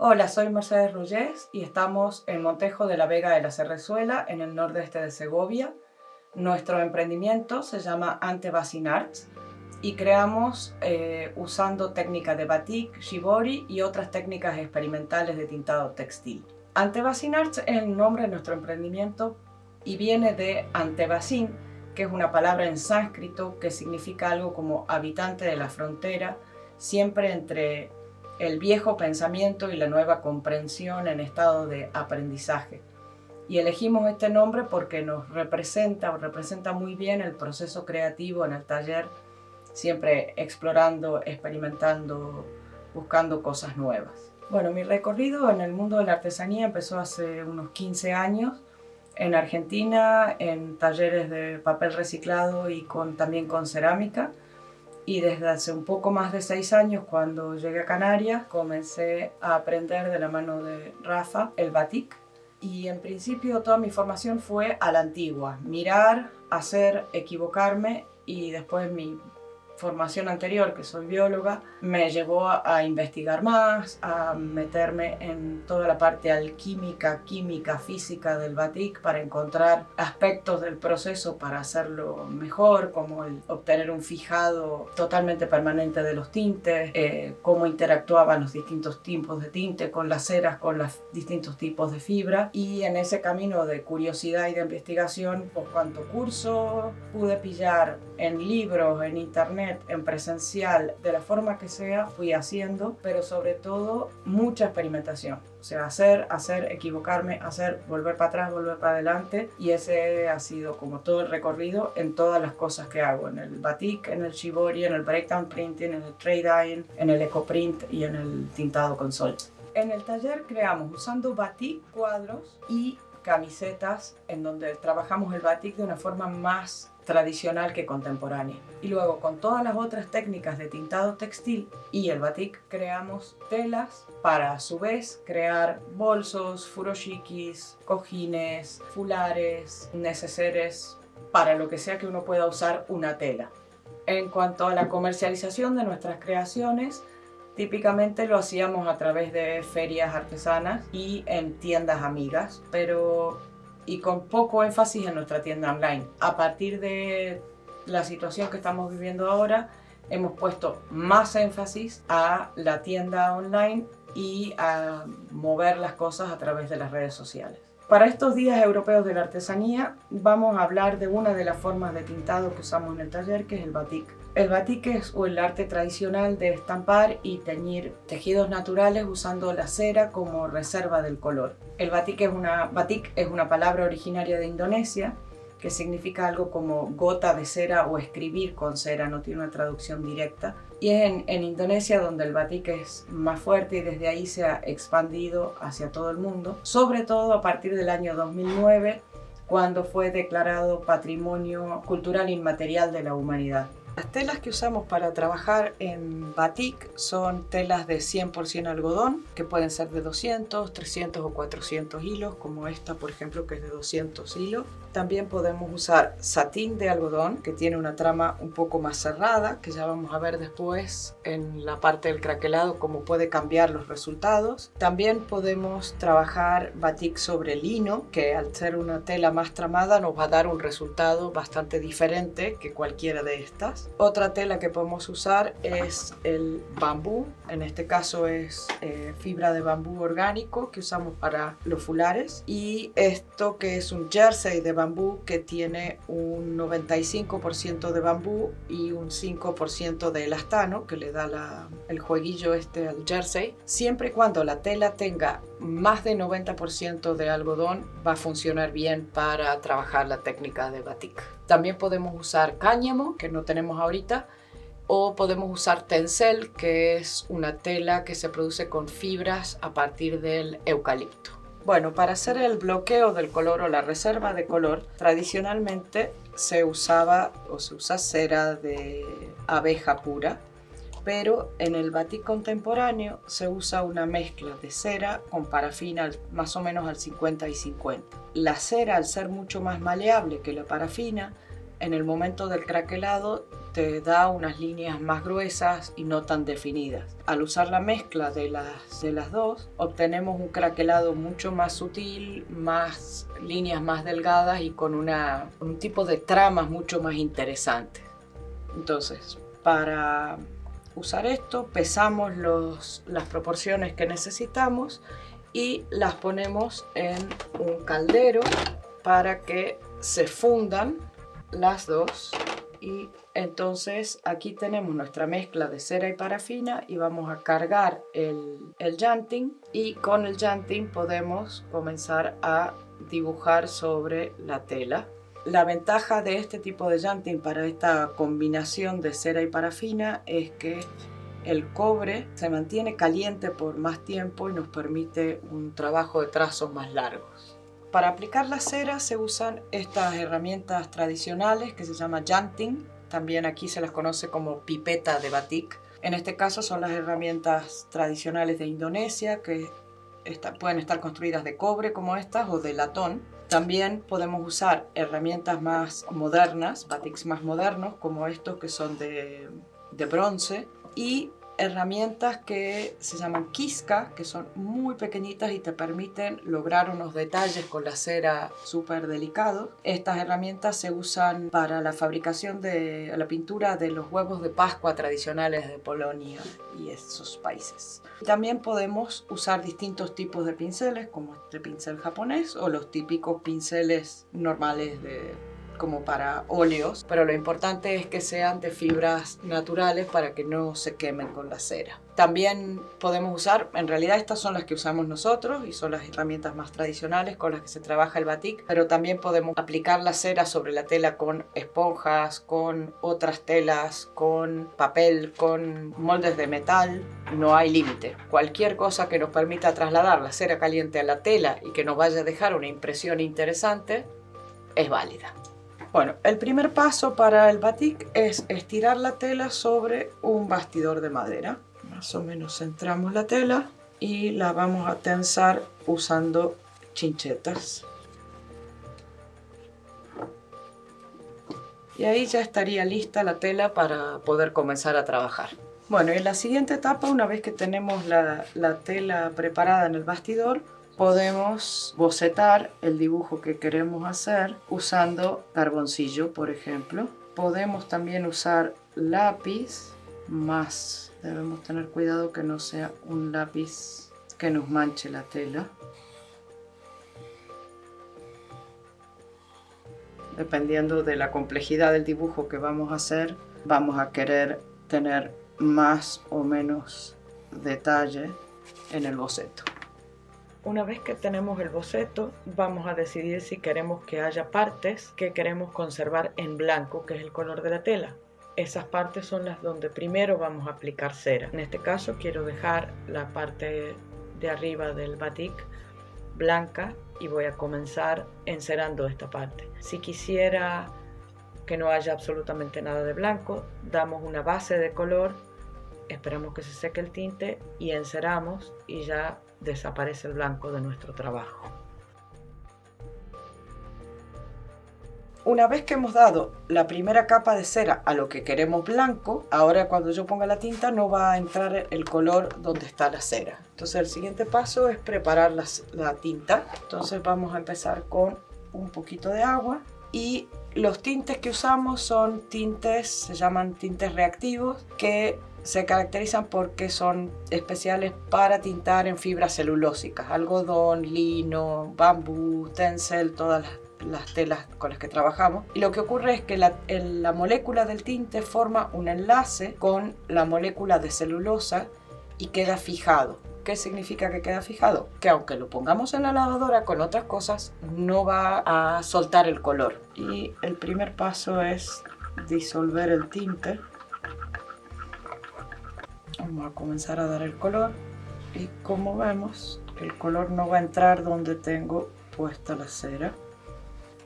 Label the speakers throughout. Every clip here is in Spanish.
Speaker 1: Hola, soy Mercedes Ruyés y estamos en Montejo de la Vega de la Serrezuela, en el nordeste de Segovia. Nuestro emprendimiento se llama Ante Basin Arts y creamos usando técnicas de batik, shibori y otras técnicas experimentales de tintado textil. Ante Basin Arts es el nombre de nuestro emprendimiento y viene de Ante Basin, que es una palabra en sánscrito que significa algo como habitante de la frontera, siempre entre el viejo pensamiento y la nueva comprensión en estado de aprendizaje. Y elegimos este nombre porque nos representa muy bien el proceso creativo en el taller, siempre explorando, experimentando, buscando cosas nuevas. Bueno, mi recorrido en el mundo de la artesanía empezó hace unos 15 años en Argentina, en talleres de papel reciclado y también con cerámica. Y desde hace un poco más de 6 años, cuando llegué a Canarias, comencé a aprender de la mano de Rafa el batik. Y en principio toda mi formación fue a la antigua, mirar, hacer, equivocarme, y después mi formación anterior, que soy bióloga, me llevó a investigar más, a meterme en toda la parte alquímica, química, física del batik para encontrar aspectos del proceso para hacerlo mejor, como el obtener un fijado totalmente permanente de los tintes, cómo interactuaban los distintos tipos de tinte con las ceras, con los distintos tipos de fibra. Y en ese camino de curiosidad y de investigación, por cuanto curso pude pillar en libros, en internet, en presencial, de la forma que sea, fui haciendo, pero sobre todo mucha experimentación. O sea, hacer, equivocarme, hacer, volver para atrás, volver para adelante, y ese ha sido como todo el recorrido en todas las cosas que hago, en el batik, en el shibori, en el breakdown printing, en el tray dyeing, en el ecoprint y en el tintado con sol. En el taller creamos usando batik cuadros y camisetas en donde trabajamos el batik de una forma más tradicional que contemporánea. Y luego con todas las otras técnicas de tintado textil y el batik creamos telas para a su vez crear bolsos, furoshikis, cojines, fulares, neceseres, para lo que sea que uno pueda usar una tela. En cuanto a la comercialización de nuestras creaciones, típicamente lo hacíamos a través de ferias artesanas y en tiendas amigas, y con poco énfasis en nuestra tienda online. A partir de la situación que estamos viviendo ahora, hemos puesto más énfasis a la tienda online y a mover las cosas a través de las redes sociales. Para estos días europeos de la artesanía vamos a hablar de una de las formas de tintado que usamos en el taller, que es el batik. El batik es el arte tradicional de estampar y teñir tejidos naturales usando la cera como reserva del color. El batik es una palabra originaria de Indonesia que significa algo como gota de cera o escribir con cera, no tiene una traducción directa. Y es en Indonesia donde el batik es más fuerte y desde ahí se ha expandido hacia todo el mundo, sobre todo a partir del año 2009, cuando fue declarado Patrimonio Cultural Inmaterial de la Humanidad. Las telas que usamos para trabajar en batik son telas de 100% algodón, que pueden ser de 200, 300 o 400 hilos, como esta, por ejemplo, que es de 200 hilos. También podemos usar satín de algodón, que tiene una trama un poco más cerrada, que ya vamos a ver después en la parte del craquelado cómo puede cambiar los resultados. También podemos trabajar batik sobre lino, que al ser una tela más tramada nos va a dar un resultado bastante diferente que cualquiera de estas. Otra tela que podemos usar es el bambú, en este caso es fibra de bambú orgánico que usamos para los fulares, y esto que es un jersey de bambú que tiene un 95% de bambú y un 5% de elastano que le da el jueguillo al jersey. Siempre y cuando la tela tenga más de 90% de algodón va a funcionar bien para trabajar la técnica de batik. También podemos usar cáñamo, que no tenemos ahorita, o podemos usar tencel, que es una tela que se produce con fibras a partir del eucalipto. Bueno, para hacer el bloqueo del color o la reserva de color, tradicionalmente se usaba o se usa cera de abeja pura, pero en el batik contemporáneo se usa una mezcla de cera con parafina más o menos al 50 y 50. La cera, al ser mucho más maleable que la parafina, en el momento del craquelado te da unas líneas más gruesas y no tan definidas. Al usar la mezcla de las dos, obtenemos un craquelado mucho más sutil, más líneas más delgadas y con un tipo de tramas mucho más interesante. Entonces, para usar esto, pesamos las proporciones que necesitamos y las ponemos en un caldero para que se fundan las dos. Y entonces aquí tenemos nuestra mezcla de cera y parafina y vamos a cargar el llanting, y con el llanting podemos comenzar a dibujar sobre la tela. La ventaja de este tipo de llanting para esta combinación de cera y parafina es que el cobre se mantiene caliente por más tiempo y nos permite un trabajo de trazos más largos. Para aplicar la cera se usan estas herramientas tradicionales que se llama llanting. También aquí se las conoce como pipeta de batik. En este caso son las herramientas tradicionales de Indonesia, que pueden estar construidas de cobre como estas o de latón. También podemos usar herramientas más modernas, batiks más modernos, como estos que son de bronce, y herramientas que se llaman kiska, que son muy pequeñitas y te permiten lograr unos detalles con la cera súper delicados. Estas herramientas se usan para la fabricación de la pintura de los huevos de Pascua tradicionales de Polonia y esos países. También podemos usar distintos tipos de pinceles, como este pincel japonés o los típicos pinceles normales como para óleos, pero lo importante es que sean de fibras naturales para que no se quemen con la cera. También podemos usar, en realidad estas son las que usamos nosotros y son las herramientas más tradicionales con las que se trabaja el batik, pero también podemos aplicar la cera sobre la tela con esponjas, con otras telas, con papel, con moldes de metal. No hay límite. Cualquier cosa que nos permita trasladar la cera caliente a la tela y que nos vaya a dejar una impresión interesante es válida. Bueno, el primer paso para el batik es estirar la tela sobre un bastidor de madera. Más o menos centramos la tela y la vamos a tensar usando chinchetas. Y ahí ya estaría lista la tela para poder comenzar a trabajar. Bueno, en la siguiente etapa, una vez que tenemos la tela preparada en el bastidor, podemos bocetar el dibujo que queremos hacer usando carboncillo, por ejemplo. Podemos también usar lápiz, más debemos tener cuidado que no sea un lápiz que nos manche la tela. Dependiendo de la complejidad del dibujo que vamos a hacer, vamos a querer tener más o menos detalle en el boceto. Una vez que tenemos el boceto, vamos a decidir si queremos que haya partes que queremos conservar en blanco, que es el color de la tela. Esas partes son las donde primero vamos a aplicar cera. En este caso quiero dejar la parte de arriba del batik blanca y voy a comenzar encerando esta parte. Si quisiera que no haya absolutamente nada de blanco, damos una base de color, esperamos que se seque el tinte y enceramos y ya desaparece el blanco de nuestro trabajo. Una vez que hemos dado la primera capa de cera a lo que queremos blanco, ahora cuando yo ponga la tinta no va a entrar el color donde está la cera. Entonces el siguiente paso es preparar la tinta. Entonces vamos a empezar con un poquito de agua y los tintes que usamos son tintes, se llaman tintes reactivos, que se caracterizan porque son especiales para tintar en fibras celulósicas, algodón, lino, bambú, tencel, todas las telas con las que trabajamos. Y lo que ocurre es que la molécula del tinte forma un enlace con la molécula de celulosa y queda fijado. ¿Qué significa que queda fijado? Que aunque lo pongamos en la lavadora con otras cosas, no va a soltar el color. Y el primer paso es disolver el tinte. Vamos a comenzar a dar el color y como vemos el color no va a entrar donde tengo puesta la cera.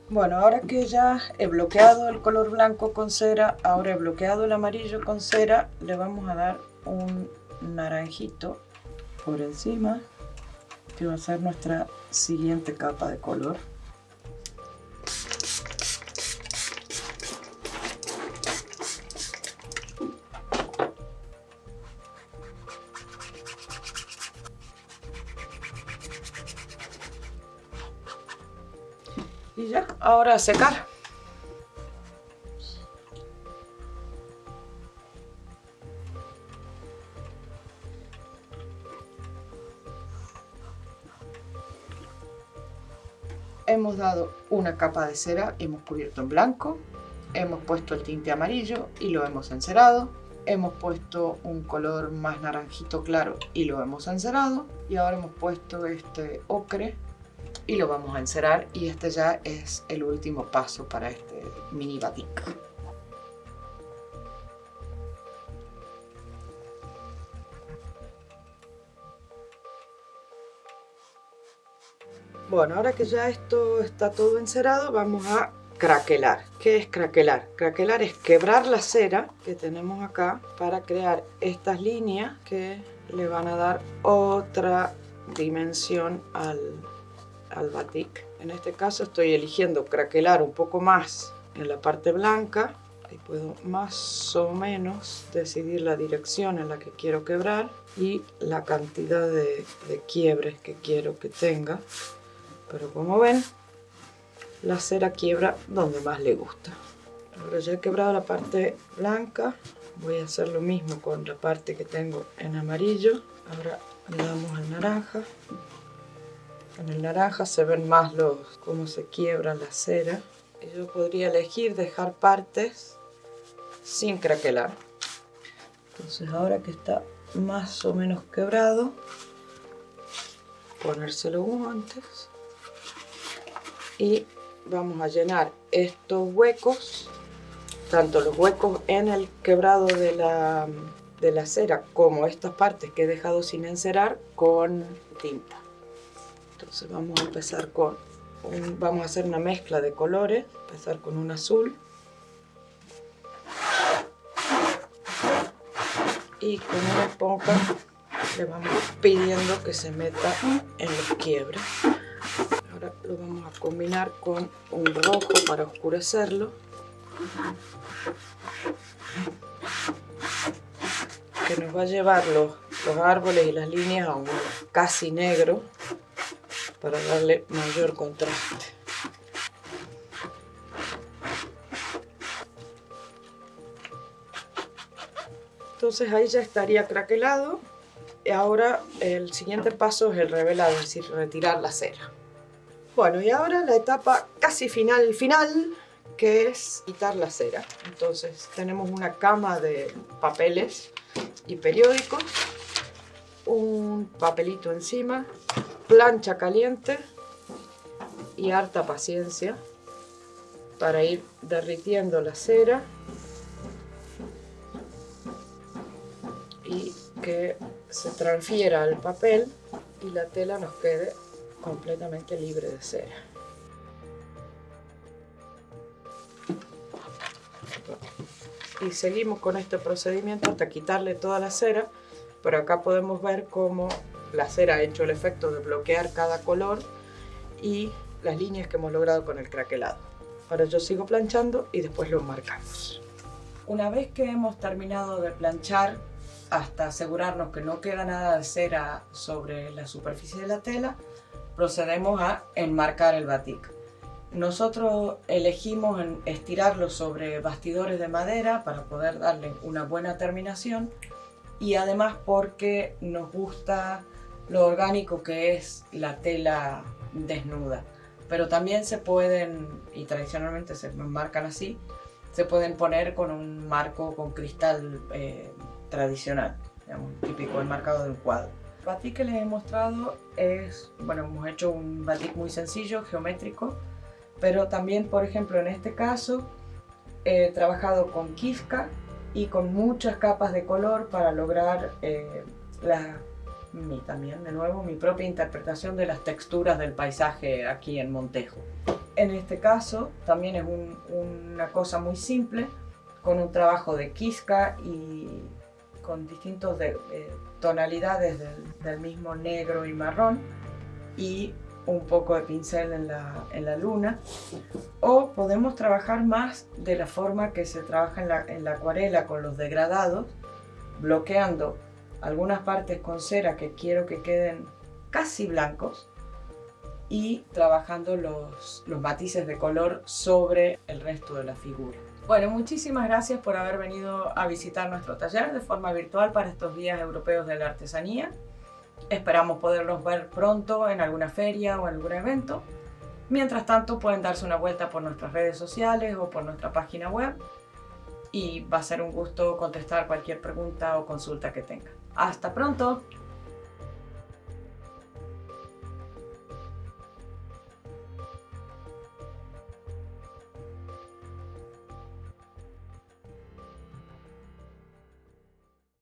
Speaker 1: Bueno, ahora que ya he bloqueado el color blanco con cera, ahora he bloqueado el amarillo con cera, le vamos a dar un naranjito por encima que va a ser nuestra siguiente capa de color. Y ya, ahora a secar. Hemos dado una capa de cera, hemos cubierto en blanco, hemos puesto el tinte amarillo y lo hemos encerado. Hemos puesto un color más naranjito claro y lo hemos encerado. Y ahora hemos puesto este ocre y lo vamos a encerar. Y este ya es el último paso para este mini batik. Bueno, ahora que ya esto está todo encerado, vamos a craquelar. ¿Qué es craquelar? Craquelar es quebrar la cera que tenemos acá para crear estas líneas que le van a dar otra dimensión al batik. En este caso estoy eligiendo craquelar un poco más en la parte blanca. Ahí puedo más o menos decidir la dirección en la que quiero quebrar y la cantidad de quiebres que quiero que tenga. Pero como ven, la cera quiebra donde más le gusta. Ahora ya he quebrado la parte blanca, voy a hacer lo mismo con la parte que tengo en amarillo. Ahora le damos al naranja. En el naranja se ven más cómo se quiebra la cera. Y yo podría elegir dejar partes sin craquelar. Entonces ahora que está más o menos quebrado, ponérselo guantes. Y vamos a llenar estos huecos, tanto los huecos en el quebrado de la cera como estas partes que he dejado sin encerar, con tinta. Entonces vamos a empezar vamos a hacer una mezcla de colores, empezar con un azul y con una esponja le vamos pidiendo que se meta en los quiebres. Ahora lo vamos a combinar con un rojo para oscurecerlo, que nos va a llevar los árboles y las líneas a un casi negro para darle mayor contraste. Entonces ahí ya estaría craquelado. Y ahora el siguiente paso es el revelado, es decir, retirar la cera. Bueno, y ahora la etapa casi final, que es quitar la cera. Entonces tenemos una cama de papeles y periódicos, un papelito encima, plancha caliente y harta paciencia para ir derritiendo la cera y que se transfiera al papel y la tela nos quede completamente libre de cera. Y seguimos con este procedimiento hasta quitarle toda la cera, pero acá podemos ver cómo la cera ha hecho el efecto de bloquear cada color y las líneas que hemos logrado con el craquelado. Ahora yo sigo planchando y después lo marcamos. Una vez que hemos terminado de planchar, hasta asegurarnos que no queda nada de cera sobre la superficie de la tela, procedemos a enmarcar el batik. Nosotros elegimos estirarlo sobre bastidores de madera para poder darle una buena terminación y además porque nos gusta lo orgánico que es la tela desnuda. Pero también se pueden, y tradicionalmente se enmarcan así, se pueden poner con un marco con cristal tradicional, digamos, típico enmarcado de un cuadro. El batik que les he mostrado es, bueno, hemos hecho un batik muy sencillo, geométrico, pero también, por ejemplo, en este caso he trabajado con Kifka y con muchas capas de color para lograr también, de nuevo, mi propia interpretación de las texturas del paisaje aquí en Montejo. En este caso también es una cosa muy simple, con un trabajo de Kifka y con distintas tonalidades del mismo negro y marrón y un poco de pincel en la luna. O podemos trabajar más de la forma que se trabaja en la acuarela, con los degradados, bloqueando algunas partes con cera que quiero que queden casi blancos y trabajando los matices de color sobre el resto de la figura. Bueno, muchísimas gracias por haber venido a visitar nuestro taller de forma virtual para estos días europeos de la artesanía. Esperamos poderlos ver pronto en alguna feria o en algún evento. Mientras tanto, pueden darse una vuelta por nuestras redes sociales o por nuestra página web y va a ser un gusto contestar cualquier pregunta o consulta que tengan. ¡Hasta pronto!